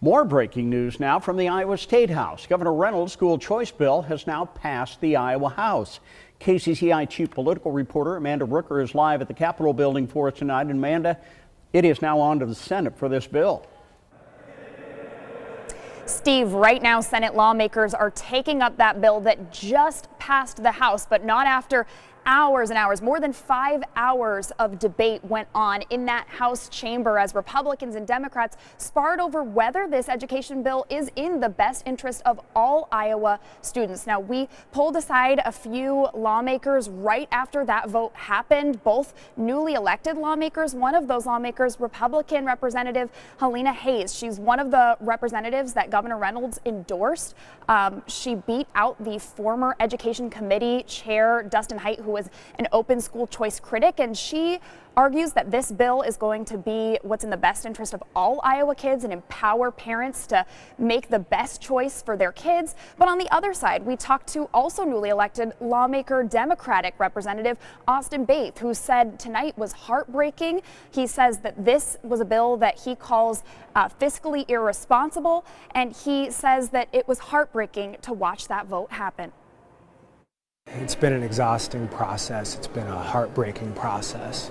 More breaking news now from the Iowa State House. Governor Reynolds' school choice bill has now passed the Iowa House. KCCI chief political reporter Amanda Rooker is live at the Capitol building for us tonight. And Amanda, it is now on to the Senate for this bill. Steve, right now Senate lawmakers are taking up that bill that just passed the House, but not after hours and hours. More than 5 hours of debate went on in that House chamber as Republicans and Democrats sparred over whether this education bill is in the best interest of all Iowa students. Now, we pulled aside a few lawmakers right after that vote happened, both newly elected lawmakers. One of those lawmakers, Republican Representative Helena Hayes. She's one of the representatives that Governor Reynolds endorsed. She beat out the former Education Committee Chair, Dustin Hite, who was an open school choice critic, and she argues that this bill is going to be what's in the best interest of all Iowa kids and empower parents to make the best choice for their kids. But on the other side, we talked to also newly elected lawmaker Democratic Representative Austin Baeth, who said tonight was heartbreaking. He says that this was a bill that he calls fiscally irresponsible, and he says that it was heartbreaking to watch that vote happen. It's been an exhausting process. It's been a heartbreaking process.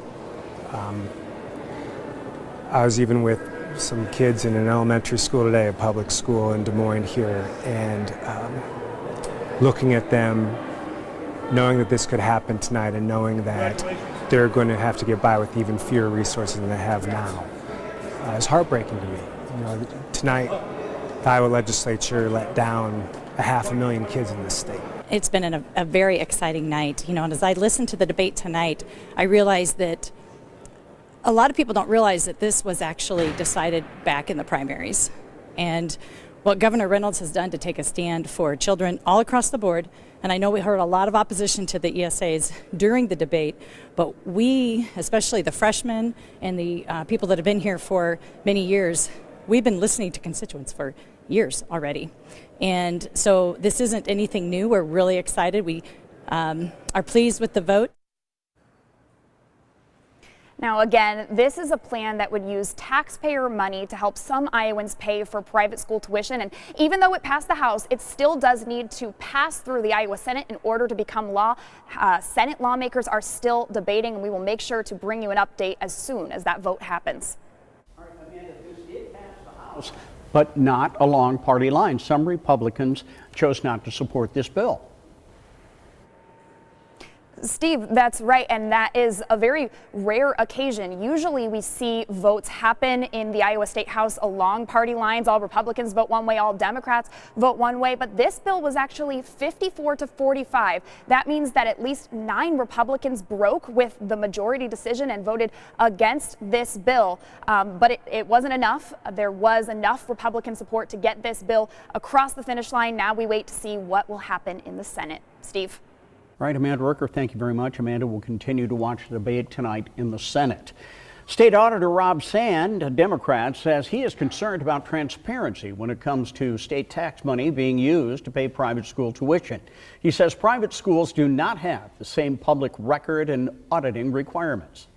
I was even with some kids in an elementary school today, a public school in Des Moines here, and looking at them, knowing that this could happen tonight and knowing that they're going to have to get by with even fewer resources than they have now. It's heartbreaking to me. You know, tonight, the Iowa legislature let down 500,000 kids in this state. It's been a very exciting night, and as I listened to the debate tonight, I realized that a lot of people don't realize that this was actually decided back in the primaries. And what Governor Reynolds has done to take a stand for children all across the board, and I know we heard a lot of opposition to the ESAs during the debate, but we, especially the freshmen and the people that have been here for many years, we've been listening to constituents for years already. And so this isn't anything new. We're really excited. We are pleased with the vote. Now, again, this is a plan that would use taxpayer money to help some Iowans pay for private school tuition. And even though it passed the House, it still does need to pass through the Iowa Senate in order to become law. Senate lawmakers are still debating, and we will make sure to bring you an update as soon as that vote happens. All right, Amanda, this did pass the House, but not along party lines. Some Republicans chose not to support this bill. Steve, that's right, and that is a very rare occasion. Usually we see votes happen in the Iowa State House along party lines. All Republicans vote one way, all Democrats vote one way, but this bill was actually 54-45. That means that at least 9 Republicans broke with the majority decision and voted against this bill, but it wasn't enough. There was enough Republican support to get this bill across the finish line. Now we wait to see what will happen in the Senate. Steve. All right, Amanda Rooker, thank you very much. Amanda will continue to watch the debate tonight in the Senate. State Auditor Rob Sand, a Democrat, says he is concerned about transparency when it comes to state tax money being used to pay private school tuition. He says private schools do not have the same public record and auditing requirements.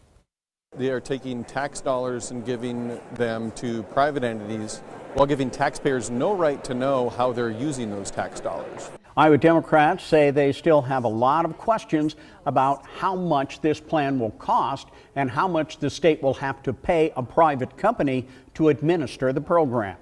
They are taking tax dollars and giving them to private entities while giving taxpayers no right to know how they're using those tax dollars. Iowa Democrats say they still have a lot of questions about how much this plan will cost and how much the state will have to pay a private company to administer the program.